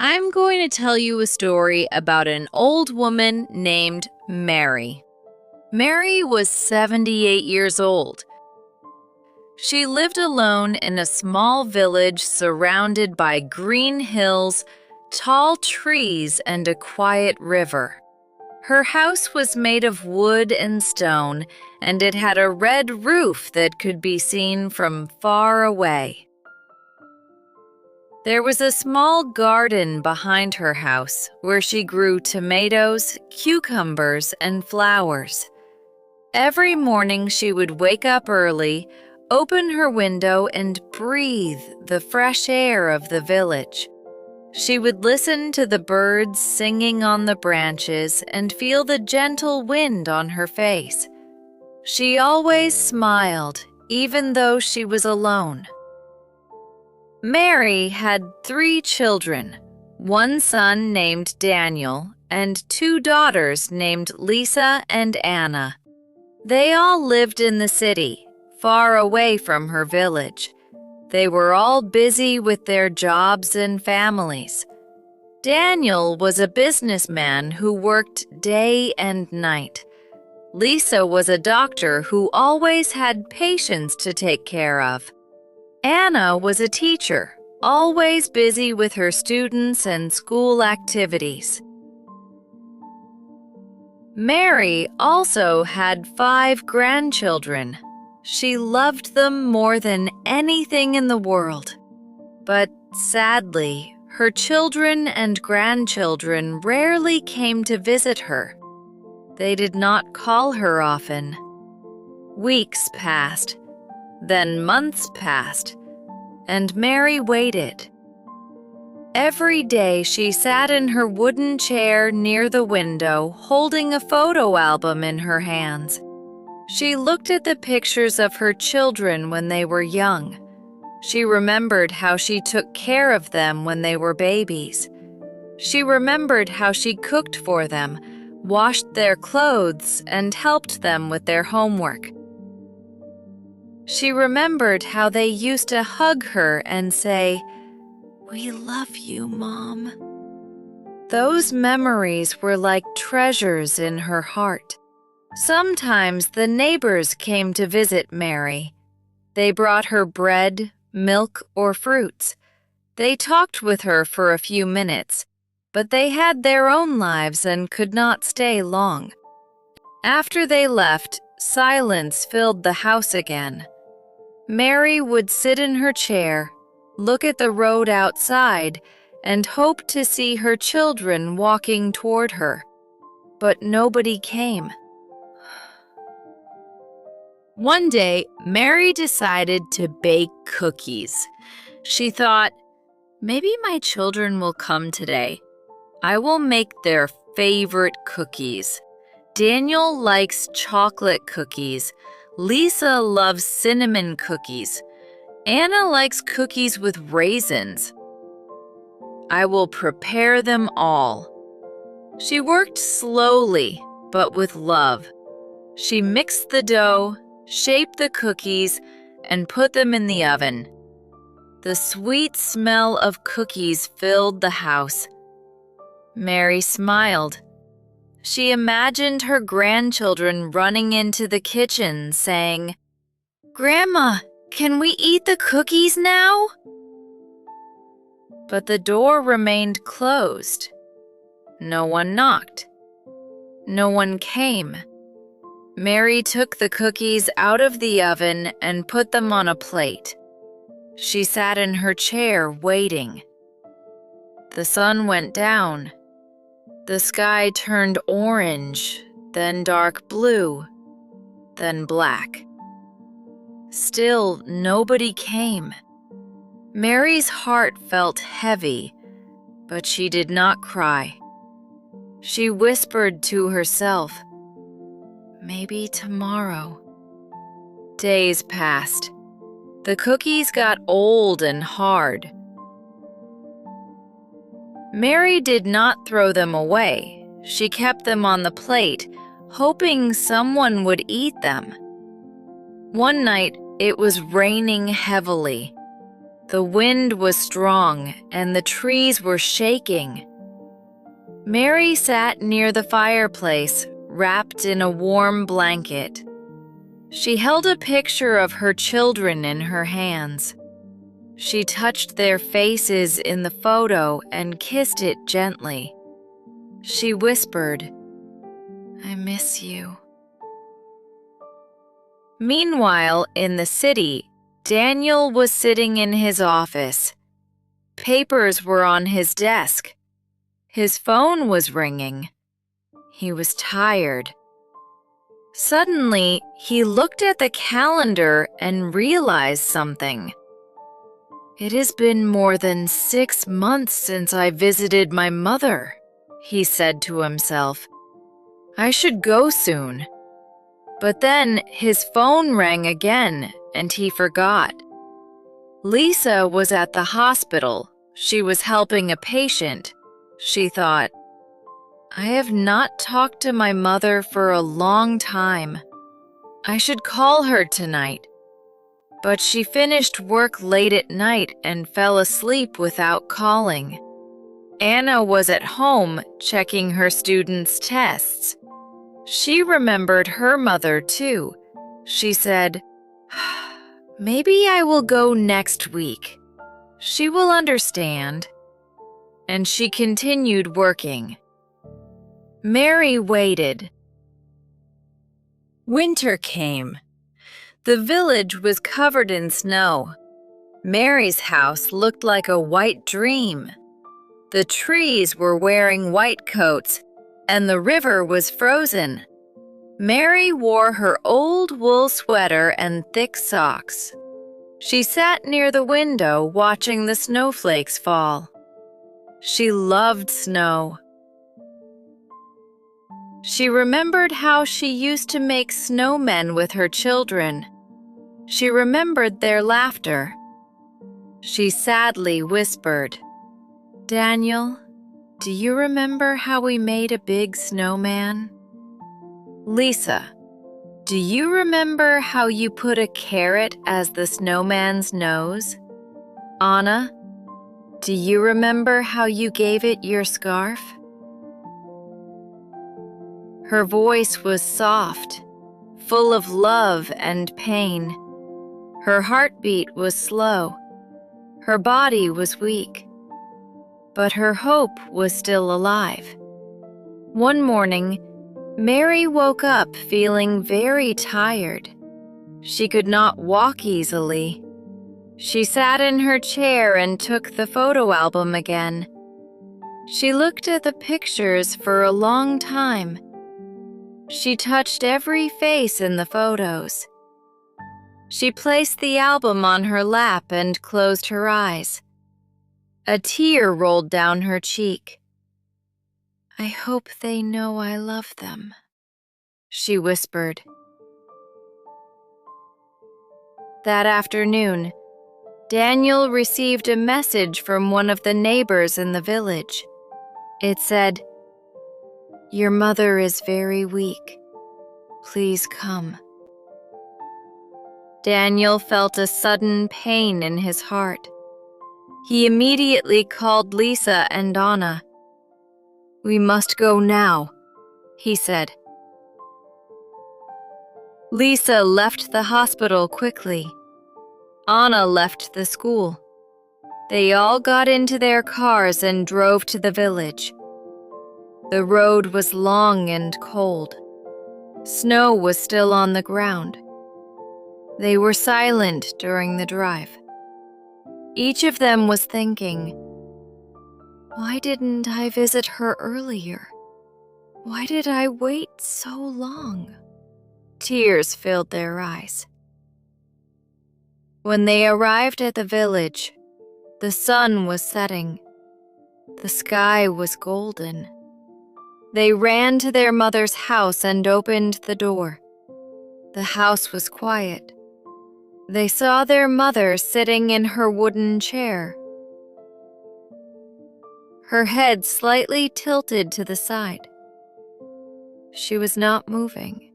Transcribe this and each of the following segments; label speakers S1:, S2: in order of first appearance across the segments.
S1: I'm going to tell you a story about an old woman named Mary. Mary was 78 years old. She lived alone in a small village surrounded by green hills, tall trees, and a quiet river. Her house was made of wood and stone, and it had a red roof that could be seen from far away. There was a small garden behind her house where she grew tomatoes, cucumbers, and flowers. Every morning she would wake up early, open her window, and breathe the fresh air of the village. She would listen to the birds singing on the branches and feel the gentle wind on her face. She always smiled, even though she was alone. Mary had 3 children, one son named Daniel and 2 daughters named Lisa and Anna. They all lived in the city, far away from her village. They were all busy with their jobs and families. Daniel was a businessman who worked day and night. Lisa was a doctor who always had patients to take care of. Anna was a teacher, always busy with her students and school activities. Mary also had 5 grandchildren. She loved them more than anything in the world. But sadly, her children and grandchildren rarely came to visit her. They did not call her often. Weeks passed. Then months passed, and Mary waited. Every day she sat in her wooden chair near the window, holding a photo album in her hands. She looked at the pictures of her children when they were young. She remembered how she took care of them when they were babies. She remembered how she cooked for them, washed their clothes, and helped them with their homework. She remembered how they used to hug her and say, "We love you, Mom." Those memories were like treasures in her heart. Sometimes the neighbors came to visit Mary. They brought her bread, milk, or fruits. They talked with her for a few minutes, but they had their own lives and could not stay long. After they left, silence filled the house again. Mary would sit in her chair, look at the road outside, and hope to see her children walking toward her. But nobody came. One day, Mary decided to bake cookies. She thought, maybe my children will come today. I will make their favorite cookies. Daniel likes chocolate cookies. Lisa loves cinnamon cookies. Anna likes cookies with raisins. I will prepare them all. She worked slowly, but with love. She mixed the dough, shaped the cookies, and put them in the oven. The sweet smell of cookies filled the house. Mary smiled. She imagined her grandchildren running into the kitchen, saying, "Grandma, can we eat the cookies now?" But the door remained closed. No one knocked. No one came. Mary took the cookies out of the oven and put them on a plate. She sat in her chair waiting. The sun went down. The sky turned orange, then dark blue, then black. Still, nobody came. Mary's heart felt heavy, but she did not cry. She whispered to herself, "Maybe tomorrow." Days passed. The cookies got old and hard. Mary did not throw them away. She kept them on the plate, hoping someone would eat them. One night, it was raining heavily. The wind was strong and the trees were shaking. Mary sat near the fireplace, wrapped in a warm blanket. She held a picture of her children in her hands. She touched their faces in the photo and kissed it gently. She whispered, "I miss you." Meanwhile, in the city, Daniel was sitting in his office. Papers were on his desk. His phone was ringing. He was tired. Suddenly, he looked at the calendar and realized something. "It has been more than 6 months since I visited my mother," he said to himself. "I should go soon." But then his phone rang again, and he forgot. Lisa was at the hospital. She was helping a patient. She thought, "I have not talked to my mother for a long time. I should call her tonight." But she finished work late at night and fell asleep without calling. Anna was at home checking her students' tests. She remembered her mother too. She said, "Maybe I will go next week. She will understand." And she continued working. Mary waited. Winter came. The village was covered in snow. Mary's house looked like a white dream. The trees were wearing white coats, and the river was frozen. Mary wore her old wool sweater and thick socks. She sat near the window watching the snowflakes fall. She loved snow. She remembered how she used to make snowmen with her children. She remembered their laughter. She sadly whispered, "Daniel, do you remember how we made a big snowman?" "Lisa, do you remember how you put a carrot as the snowman's nose?" "Anna, do you remember how you gave it your scarf?" Her voice was soft, full of love and pain. Her heartbeat was slow. Her body was weak. But her hope was still alive. One morning, Mary woke up feeling very tired. She could not walk easily. She sat in her chair and took the photo album again. She looked at the pictures for a long time. She touched every face in the photos. She placed the album on her lap and closed her eyes. A tear rolled down her cheek. "I hope they know I love them," she whispered. That afternoon, Daniel received a message from one of the neighbors in the village. It said, "Your mother is very weak. Please come." Daniel felt a sudden pain in his heart. He immediately called Lisa and Anna. "We must go now," he said. Lisa left the hospital quickly. Anna left the school. They all got into their cars and drove to the village. The road was long and cold. Snow was still on the ground. They were silent during the drive. Each of them was thinking, "Why didn't I visit her earlier? Why did I wait so long?" Tears filled their eyes. When they arrived at the village, the sun was setting. The sky was golden. They ran to their mother's house and opened the door. The house was quiet. They saw their mother sitting in her wooden chair. Her head slightly tilted to the side. She was not moving.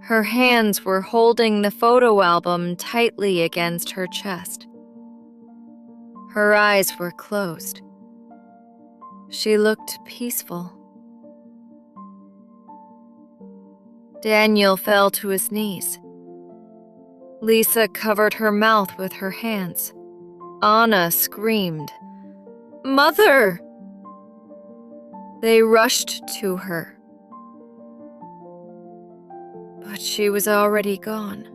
S1: Her hands were holding the photo album tightly against her chest. Her eyes were closed. She looked peaceful. Daniel fell to his knees. Lisa covered her mouth with her hands. Anna screamed, "Mother!" They rushed to her. But she was already gone.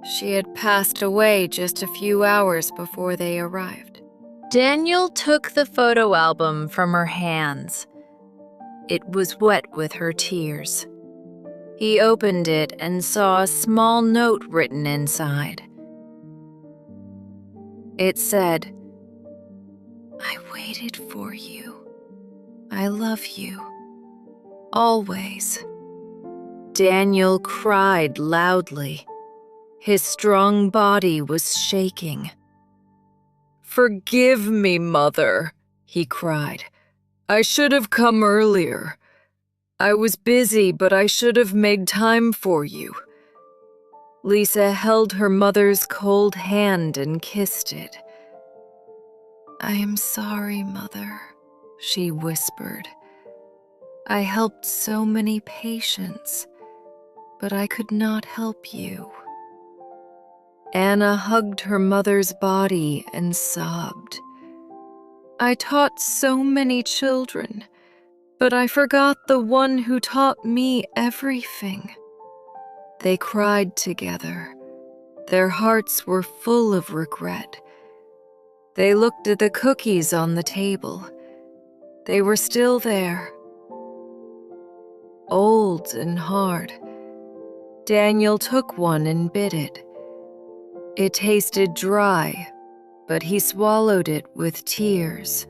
S1: She had passed away just a few hours before they arrived. Daniel took the photo album from her hands. It was wet with her tears. He opened it and saw a small note written inside. It said, "I waited for you. I love you. Always." Daniel cried loudly. His strong body was shaking. "Forgive me, Mother," he cried. "I should have come earlier. I was busy, but I should have made time for you." Lisa held her mother's cold hand and kissed it. "I am sorry, Mother," she whispered. "I helped so many patients, but I could not help you." Anna hugged her mother's body and sobbed. "I taught so many children, but I forgot the one who taught me everything." They cried together. Their hearts were full of regret. They looked at the cookies on the table. They were still there, old and hard. Daniel took one and bit it. It tasted dry, but he swallowed it with tears.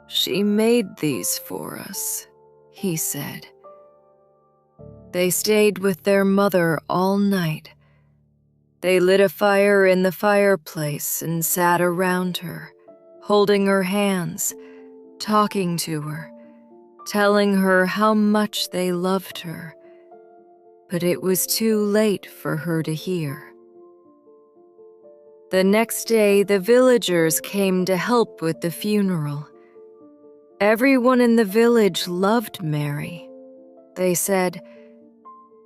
S1: "She made these for us," he said. They stayed with their mother all night. They lit a fire in the fireplace and sat around her, holding her hands, talking to her, telling her how much they loved her. But it was too late for her to hear. The next day, the villagers came to help with the funeral. Everyone in the village loved Mary. They said,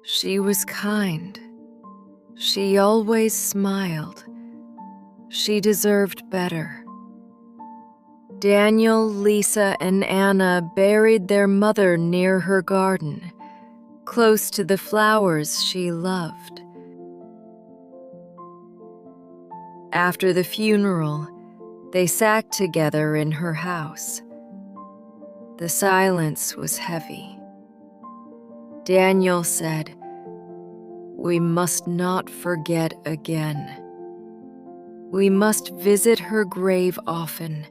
S1: "She was kind. She always smiled. She deserved better." Daniel, Lisa, and Anna buried their mother near her garden, close to the flowers she loved. After the funeral, they sat together in her house. The silence was heavy. Daniel said, "We must not forget again. We must visit her grave often,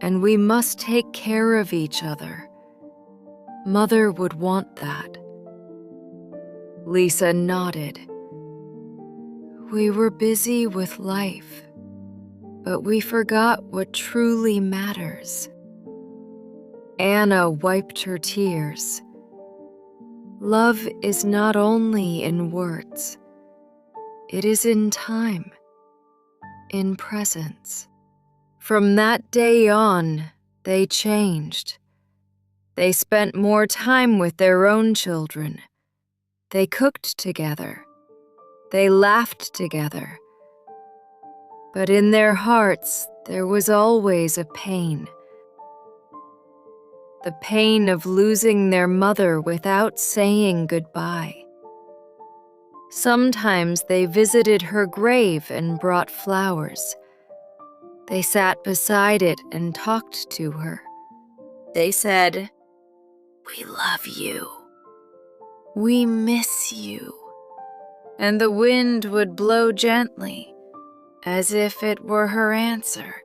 S1: and we must take care of each other. Mother would want that." Lisa nodded. "We were busy with life, but we forgot what truly matters." Anna wiped her tears. "Love is not only in words. It is in time, in presence." From that day on, they changed. They spent more time with their own children. They cooked together. They laughed together. But in their hearts, there was always a pain. The pain of losing their mother without saying goodbye. Sometimes they visited her grave and brought flowers. They sat beside it and talked to her. They said, "We love you. We miss you." And the wind would blow gently, as if it were her answer.